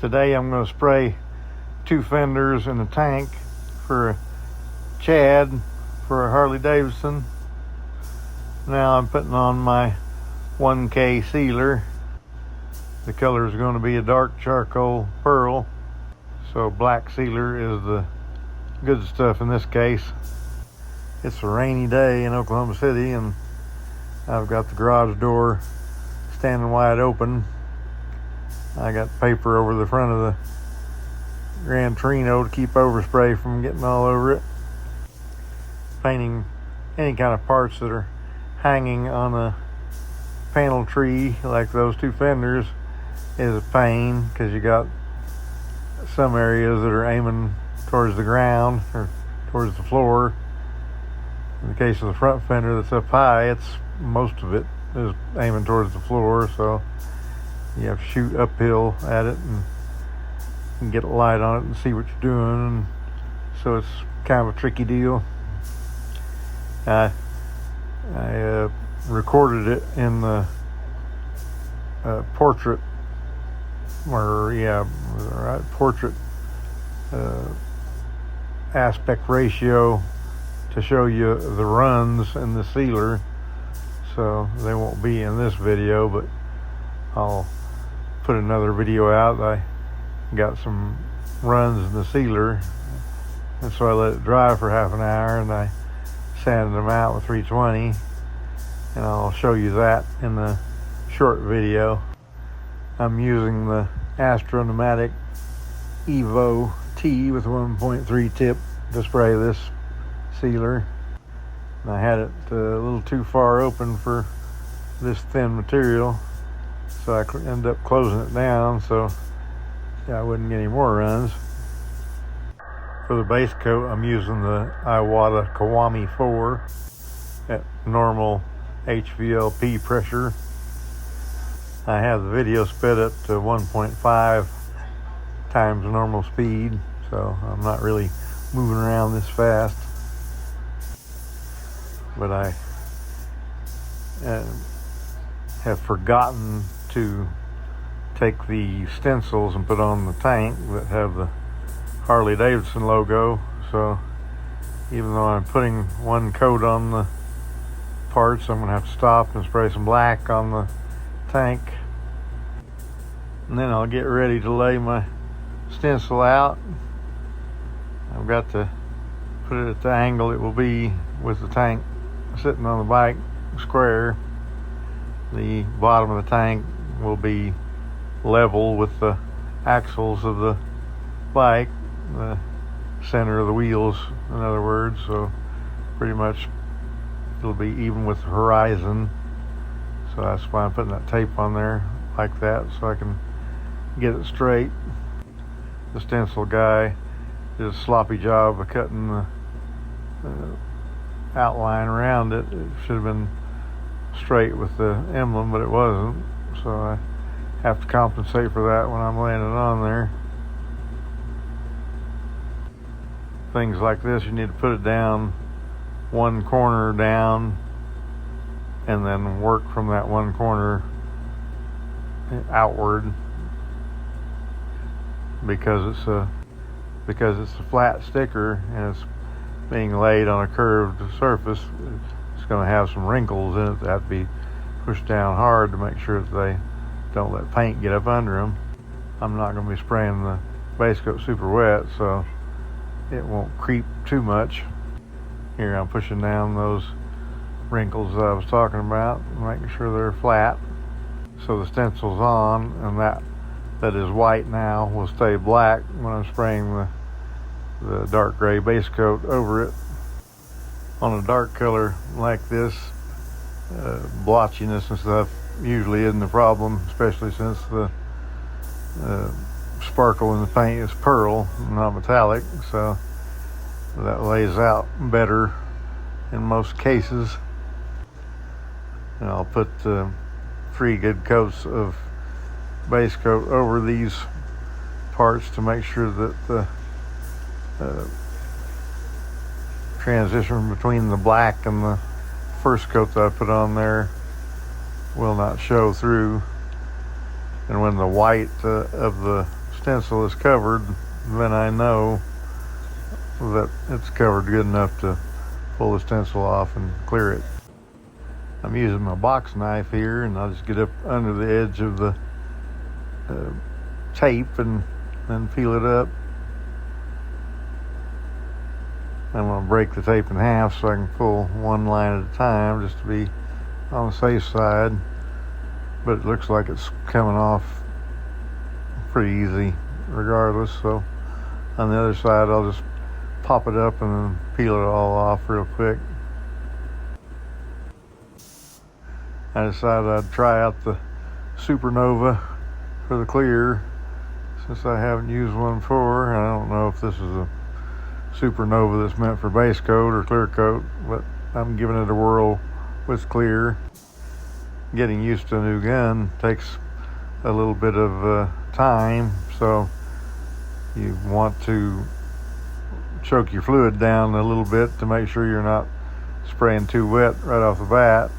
Today I'm going to spray 2 fenders in a tank for a Chad for a Harley Davidson. Now I'm putting on my 1K sealer. The color is going to be a dark charcoal pearl, so black sealer is the good stuff in this case. It's a rainy day in Oklahoma City and I've got the garage door standing wide open. I got paper over the front of the Gran Torino to keep overspray from getting all over it. Painting any kind of parts that are hanging on a panel tree like those 2 fenders is a pain, because you got some areas that are aiming towards the ground or towards the floor. In the case of the front fender that's up high, most of it is aiming towards the floor, so you have to shoot uphill at it and get a light on it and see what you're doing, and so it's kind of a tricky deal. I recorded it in the portrait aspect ratio to show you the runs in the sealer, so they won't be in this video, but I'll put another video out. I got some runs in the sealer, and so I let it dry for half an hour and I sanded them out with 320, and I'll show you that in the short video. I'm using the Astro Pneumatic Evo T with 1.3 tip to spray this sealer. And I had it a little too far open for this thin material, so I ended up closing it down so I wouldn't get any more runs. For the base coat, I'm using the Iwata Kiwami 4 at normal HVLP pressure. I have the video sped up to 1.5 times normal speed, so I'm not really moving around this fast. But I have forgotten to take the stencils and put on the tank that have the Harley Davidson logo, so even though I'm putting one coat on the parts, I'm going to have to stop and spray some black on the tank, and then I'll get ready to lay my stencil out. I've got to put it at the angle it will be with the tank sitting on the bike square. The bottom of the tank will be level with the axles of the bike, the center of the wheels, in other words, so pretty much it'll be even with the horizon. So that's why I'm putting that tape on there like that, so I can get it straight. The stencil guy did a sloppy job of cutting the outline around it. It should have been straight with the emblem, but it wasn't, so I have to compensate for that when I'm laying it on there. Things like this, you need to put it down one corner down and then work from that one corner outward, because it's a flat sticker and it's being laid on a curved surface. It's going to have some wrinkles in it that have to be pushed down hard to make sure that they don't let paint get up under them. I'm not going to be spraying the base coat super wet, so it won't creep too much. Here I'm pushing down those wrinkles that I was talking about, making sure they're flat. So the stencil's on, and that is white now will stay black when I'm spraying the dark gray base coat over it. On a dark color like this, blotchiness and stuff usually isn't a problem, especially since the sparkle in the paint is pearl, not metallic, so that lays out better in most cases. And I'll put 3 good coats of base coat over these parts to make sure that the transition between the black and the first coat that I put on there will not show through. And when the white of the stencil is covered, then I know that it's covered good enough to pull the stencil off and clear it. I'm using my box knife here, and I'll just get up under the edge of the tape and then peel it up. I'm going to break the tape in half so I can pull one line at a time just to be on the safe side. But it looks like it's coming off pretty easy regardless. So on the other side, I'll just pop it up and then peel it all off real quick. I decided I'd try out the Supernova for the clear since I haven't used one before. I don't know if this is a Supernova that's meant for base coat or clear coat, but I'm giving it a whirl with clear. Getting used to a new gun takes a little bit of time, so you want to choke your fluid down a little bit to make sure you're not spraying too wet right off the bat.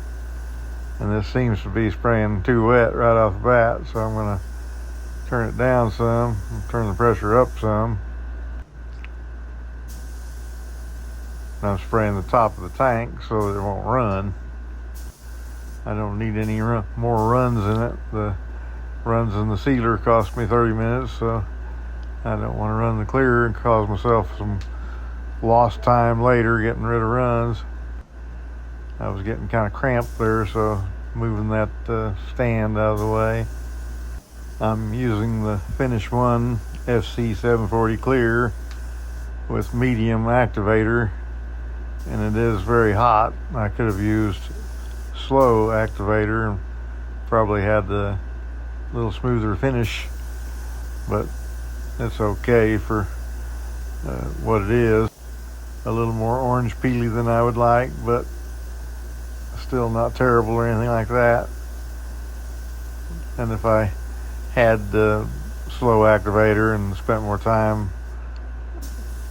And this seems to be spraying too wet right off the bat, so I'm going to turn it down some, turn the pressure up some. And I'm spraying the top of the tank so that it won't run. I don't need any more runs in it. The runs in the sealer cost me 30 minutes, so I don't want to run the clear and cause myself some lost time later getting rid of runs. I was getting kind of cramped there, so moving that stand out of the way. I'm using the Finish 1 FC740 clear with medium activator, and it is very hot. I could have used slow activator and probably had a little smoother finish, but it's okay for what it is. A little more orange peely than I would like, but still not terrible or anything like that. And if I had the slow activator and spent more time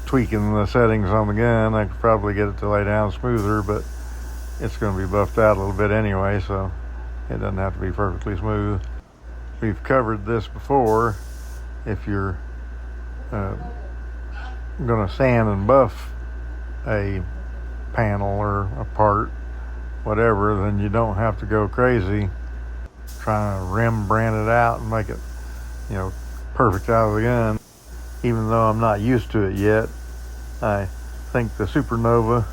tweaking the settings on the gun, I could probably get it to lay down smoother, but it's going to be buffed out a little bit anyway, so it doesn't have to be perfectly smooth. We've covered this before. If you're going to sand and buff a panel or a part, whatever, then you don't have to go crazy trying to Rembrandt it out and make it, perfect out of the gun. Even though I'm not used to it yet, I think the Supernova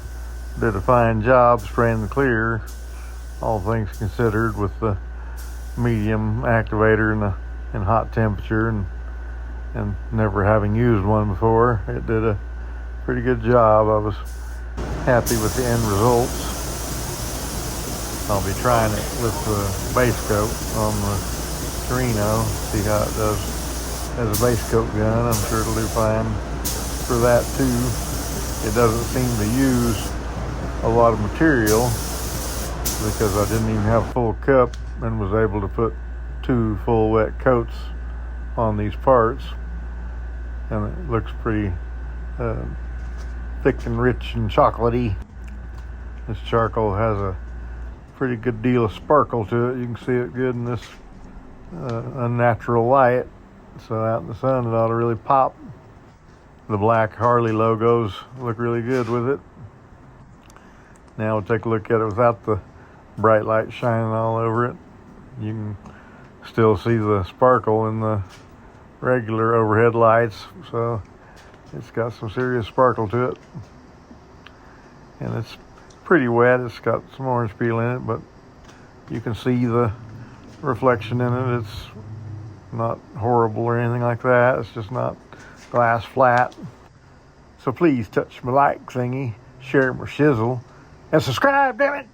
did a fine job spraying the clear, all things considered, with the medium activator and hot temperature, and never having used one before, it did a pretty good job. I was happy with the end results. I'll be trying it with the base coat on the Torino, see how it does as a base coat gun. I'm sure it'll do fine for that too. It doesn't seem to use a lot of material because I didn't even have a full cup and was able to put 2 full wet coats on these parts, and it looks pretty thick and rich and chocolatey. This charcoal has a pretty good deal of sparkle to it. You can see it good in this unnatural light, so out in the sun it ought to really pop. The black Harley logos look really good with it. Now we'll take a look at it without the bright light shining all over it. You can still see the sparkle in the regular overhead lights, so it's got some serious sparkle to it. And it's pretty wet. It's got some orange peel in it, but you can see the reflection in it. It's not horrible or anything like that. It's just not glass flat. So please touch my like thingy, share my shizzle, and subscribe, damn it!